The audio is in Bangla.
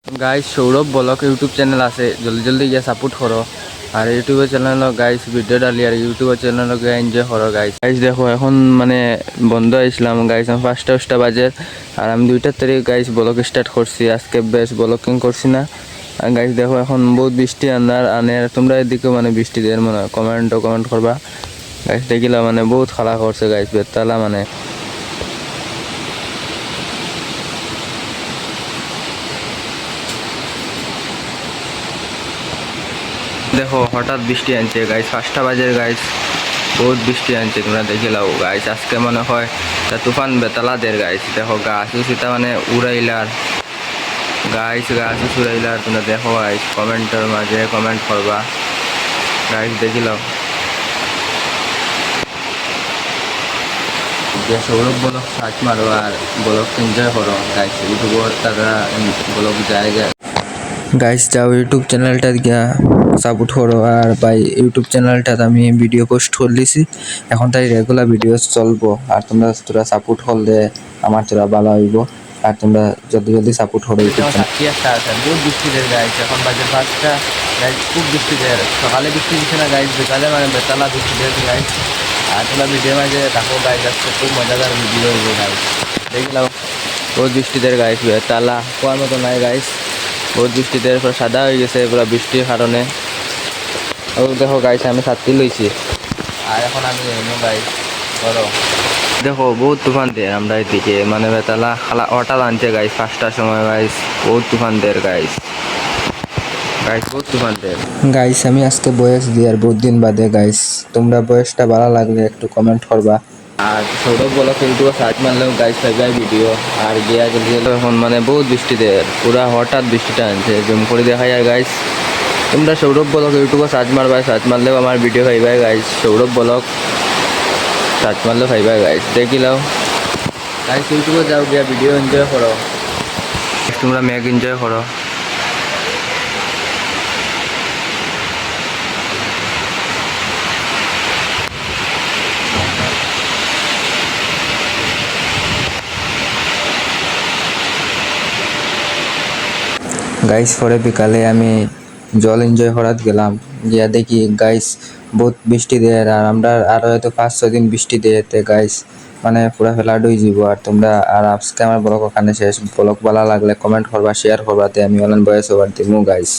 Guys Sourav blog YouTube channel আছে, জলদি জলদি গিয়ে সাপোর্ট করো। আর ইউটিউবের চ্যানেল গাইস ভিডিও ডালি আর ইউটিউবের চ্যানেল গিয়ে এনজয় করো গাইস। গাইস দেখো এখন মানে বন্ধ হয়েছিলাম গাইস, আমি 5টা বাজে আর আমি 2টার তারিখ গাইস ব্লগ স্টার্ট করছি। আজকে বেশ ব্লগিং করছি না গাইস। দেখো এখন বহুত বৃষ্টি আনে তোমরা এদিকে মানে বৃষ্টি দেওয়ার মনে কমেন্ট করবা গাইস। দেখিলা মানে বহুত খারাপ করছে গাইস বেতালা মানে। দেখো হঠাৎ বৃষ্টি আনছে গাইস, 5টা বাজে গাইস, বহুত বৃষ্টি আনছে তোমরা দেখে লাও গাইস। আজকে মনে হয় তা তুফান বেতালা দের গাইস। দেখো গাছ সেটা মানে উড়াইলার গাছ উড়াইলার তোমরা দেখো গাইস। কমেন্টের মাঝে কমেন্ট করবা গাইস, দেখি লাও। যে সৌরভ ব্লগ সার্চ মারো আর ব্লগ এনজয় করো গাইস। ইউটিউবর তারা ব্লগ যায় গাইস, যাও ইউটিউব চ্যানেলটা গিয়া সাপোর্ট করো। আর ভাই ইউটিউব চ্যানেলটাতে আমি ভিডিও পোস্ট করে দিছি, এখন তাই রেগুলার ভিডিও চলবো। আর তোরা সাপোর্ট করলে আমার তোরা ভালো হইব। আর তোমরা জলদি সাপোর্ট করো ইউটিউব চ্যানেল। বহুত বৃষ্টি দেয় গাইস, এখন বাজে 5টা গাইস, খুব বৃষ্টি দেয়। সকালে বৃষ্টি দিচ্ছে না গাইস, বিকালে মানে বেতালা বৃষ্টি দেয় গাইস। আর তোমরা ভিডিও মাঝে দেখো গাইস, আজকে খুব মজাদার ভিডিও হইব গাইস, দেখলাম। বহুত বৃষ্টি দেয় গাইস, বেতালা কোয়ার মতো নাই গাইস। বহুত বৃষ্টি দেওয়ার পর সাদা হয়ে গেছে পুরো বৃষ্টির কারণে। ও দেখো গাইস, আমি ছাত্রী লইছি আর এখন আমি গাইস করো। দেখো বহুত তুফান দেয় আমরা এদিকে, মানে বেতালা খালা হঠাৎ আনছে গাইস 5টার সময় গাইস। বহুত তুফান দেয় গাইস, বহুত তুফান দেয় গাইস। আমি আজকে বয়স দিই আর বহুত দিন বাদে গাইস। তোমরা বয়সটা ভালো লাগলে একটু কমেন্ট করবা। আর সৌরভ বলো কিন্তু সার্চ মারলেও গাইস পাইবাই ভিডিও। আর গিয়া জলদি এখন মানে বহুত বৃষ্টি দেয়, পুরা হঠাৎ বৃষ্টিটা আনছে জুম করে দেখা যায় গাইস। তোমরা সৌরভ ব্লগ ইউটিউবে সার্চ মারবা, সার্চ মারলেও আমার ভিডিও পাইবাই গাইস। সৌরভ ব্লগ সার্চ মারলেও পাইবাই গাইস, দেখি লাও গাইস। ইউটিউবে যাও গিয়া ভিডিও এনজয় করো, তোমরা ম্যাগ এনজয় করো। গাইস পরে বিকালে আমি জল এনজয় করাত গেলাম, গিয়া দেখি গাইস বহুত বৃষ্টি দেয়। আর আমরা আরো হয়তো 5-6 দিন বৃষ্টি দেয়তে গাইস, মানে পুরা ফেলাড হয়ে যাব। আর তোমরা আর আজকে আমার ব্লগ ওখানে শেষ। ব্লগ ভালো লাগলে কমেন্ট করবা, শেয়ার করবা, আমি অনলাইন বয়েস ওভার দিমু গাইস।